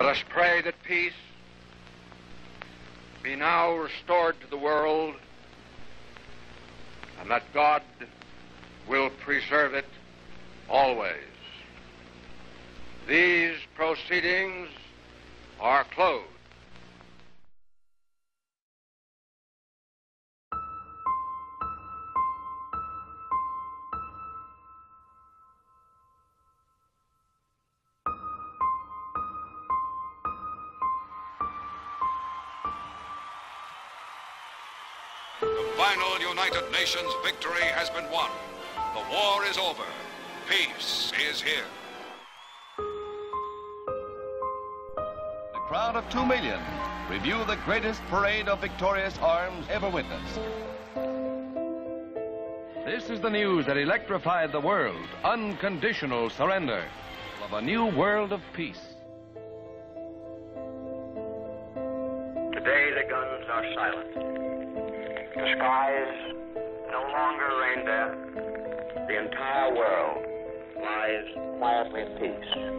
Let us pray that peace be now restored to the world, and that God will preserve it always. These proceedings are closed. The final United Nations victory has been won. The war is over. Peace is here. A crowd of 2 million review the greatest parade of victorious arms ever witnessed. This is the news that electrified the world. Unconditional surrender of a new world of peace. Today the guns are silent. The skies no longer rain death. The entire world lies quietly in peace.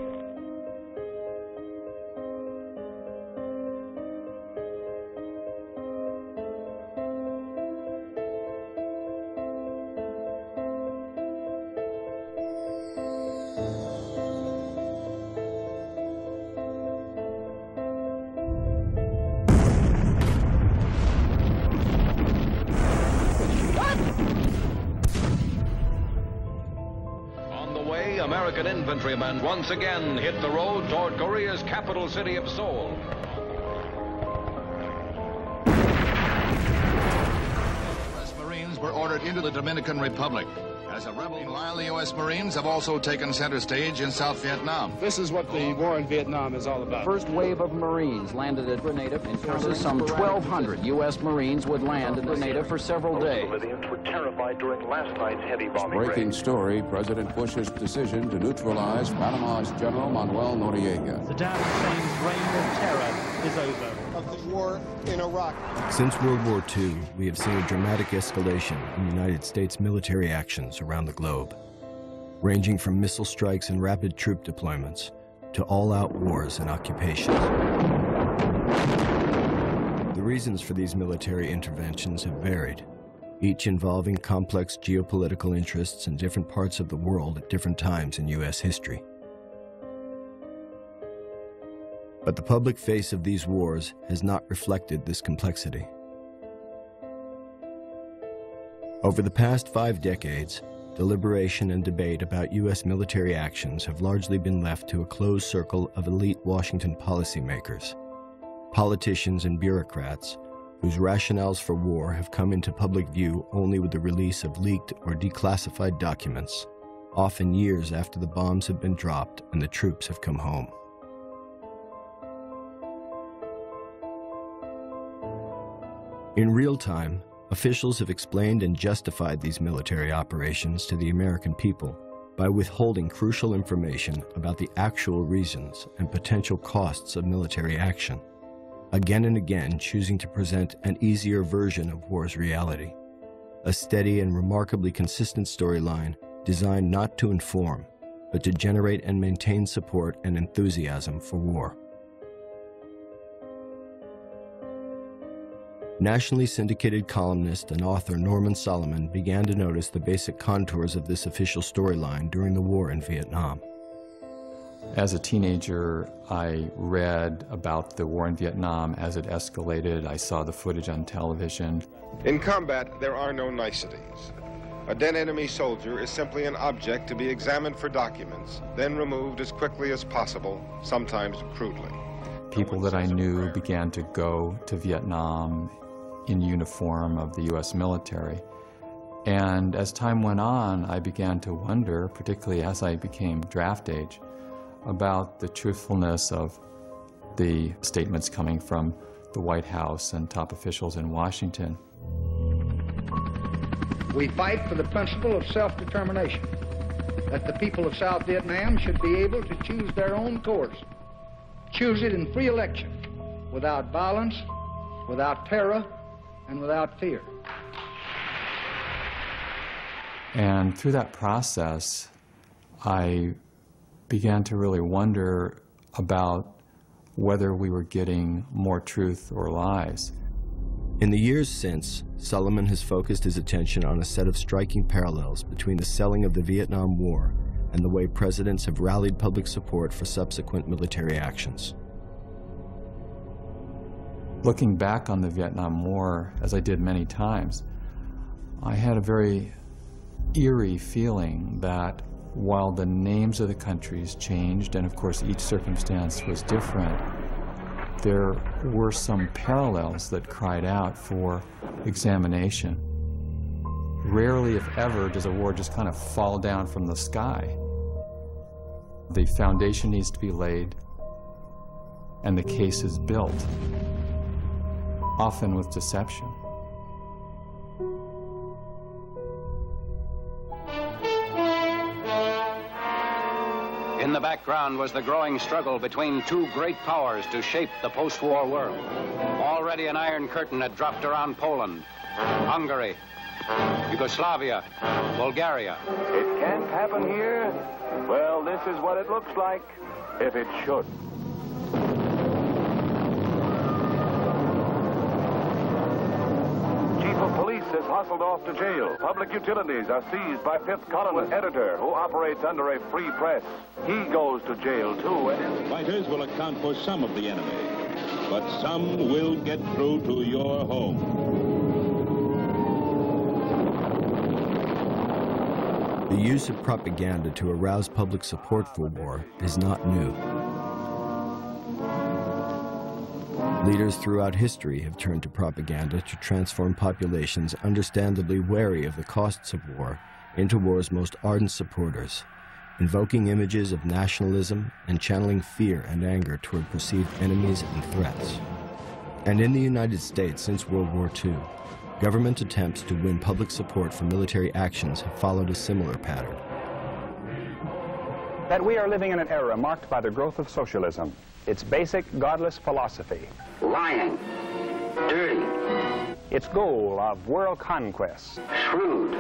American infantrymen once again hit the road toward Korea's capital city of Seoul. U.S. Marines were ordered into the Dominican Republic. As a rebel, while the U.S. Marines have also taken center stage in South Vietnam. This is what the war in Vietnam is all about. First wave of Marines landed at Grenada. In courses, some 1,200 U.S. Marines would land in Grenada for several days. Civilians were terrified during last night's heavy bombing. Breaking story, President Bush's decision to neutralize Panama's General Manuel Noriega. Saddam Hussein's reign of terror is over. Of the war in Iraq. Since World War II, we have seen a dramatic escalation in United States military actions around the globe, ranging from missile strikes and rapid troop deployments to all-out wars and occupations. The reasons for these military interventions have varied, each involving complex geopolitical interests in different parts of the world at different times in U.S. history. But the public face of these wars has not reflected this complexity. Over the past 5 decades, deliberation and debate about U.S. military actions have largely been left to a closed circle of elite Washington policymakers, politicians and bureaucrats whose rationales for war have come into public view only with the release of leaked or declassified documents, often years after the bombs have been dropped and the troops have come home. In real time, officials have explained and justified these military operations to the American people by withholding crucial information about the actual reasons and potential costs of military action, again and again choosing to present an easier version of war's reality, a steady and remarkably consistent storyline designed not to inform, but to generate and maintain support and enthusiasm for war. Nationally syndicated columnist and author Norman Solomon began to notice the basic contours of this official storyline during the war in Vietnam. As a teenager, I read about the war in Vietnam as it escalated. I saw the footage on television. In combat, there are no niceties. A dead enemy soldier is simply an object to be examined for documents, then removed as quickly as possible, sometimes crudely. People that I knew began to go to Vietnam in uniform of the U.S. military. And as time went on, I began to wonder, particularly as I became draft age, about the truthfulness of the statements coming from the White House and top officials in Washington. We fight for the principle of self-determination, that the people of South Vietnam should be able to choose their own course, choose it in free election, without violence, without terror, and without fear. And through that process, I began to really wonder about whether we were getting more truth or lies. In the years since, Solomon has focused his attention on a set of striking parallels between the selling of the Vietnam War and the way presidents have rallied public support for subsequent military actions. Looking back on the Vietnam War, as I did many times, I had a very eerie feeling that while the names of the countries changed, and of course each circumstance was different, there were some parallels that cried out for examination. Rarely, if ever, does a war just kind of fall down from the sky. The foundation needs to be laid, and the case is built, often with deception. In the background was the growing struggle between two great powers to shape the post-war world. Already an iron curtain had dropped around Poland, Hungary, Yugoslavia, Bulgaria. It can't happen here? Well, this is what it looks like if it should. Chief of Police is hustled off to jail. Public utilities are seized by fifth columnist editor who operates under a free press. He goes to jail, too. Fighters will account for some of the enemy, but some will get through to your home. The use of propaganda to arouse public support for war is not new. Leaders throughout history have turned to propaganda to transform populations understandably wary of the costs of war into war's most ardent supporters, invoking images of nationalism and channeling fear and anger toward perceived enemies and threats. And in the United States since World War II, government attempts to win public support for military actions have followed a similar pattern. That we are living in an era marked by the growth of socialism, its basic godless philosophy. Lying, dirty, its goal of world conquest. shrewd,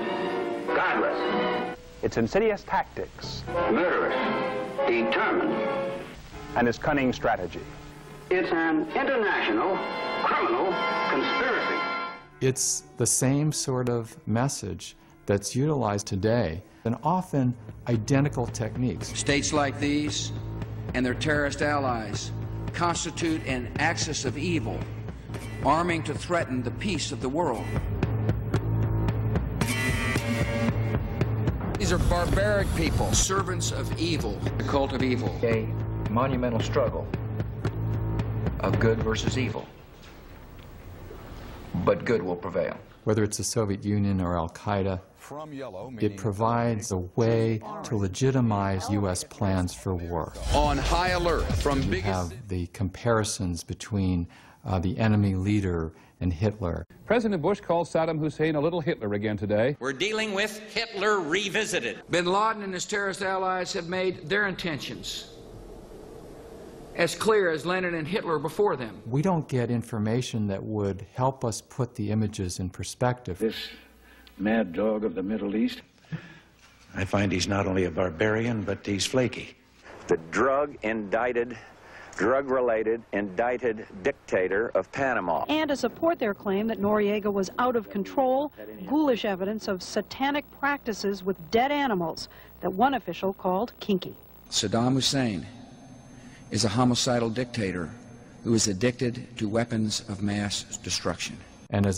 godless, Its insidious tactics. murderous, determined. And its cunning strategy. It's an international criminal conspiracy. It's the same sort of message that's utilized today, and often identical techniques. States like these and their terrorist allies constitute an axis of evil, arming to threaten the peace of the world. These are barbaric people, servants of evil, the cult of evil. A monumental struggle of good versus evil. But good will prevail. Whether it's the Soviet Union or Al-Qaeda, it provides a way to legitimize U.S. plans for war. On high alert from You have the comparisons between the enemy leader and Hitler. President Bush called Saddam Hussein a little Hitler again today. We're dealing with Hitler revisited. Bin Laden and his terrorist allies have made their intentions as clear as Lenin and Hitler before them. We don't get information that would help us put the images in perspective. This mad dog of the Middle East, I find he's not only a barbarian, but he's flaky. The drug-related, indicted dictator of Panama. And to support their claim that Noriega was out of control, ghoulish evidence of satanic practices with dead animals that one official called kinky. Saddam Hussein is a homicidal dictator who is addicted to weapons of mass destruction. And as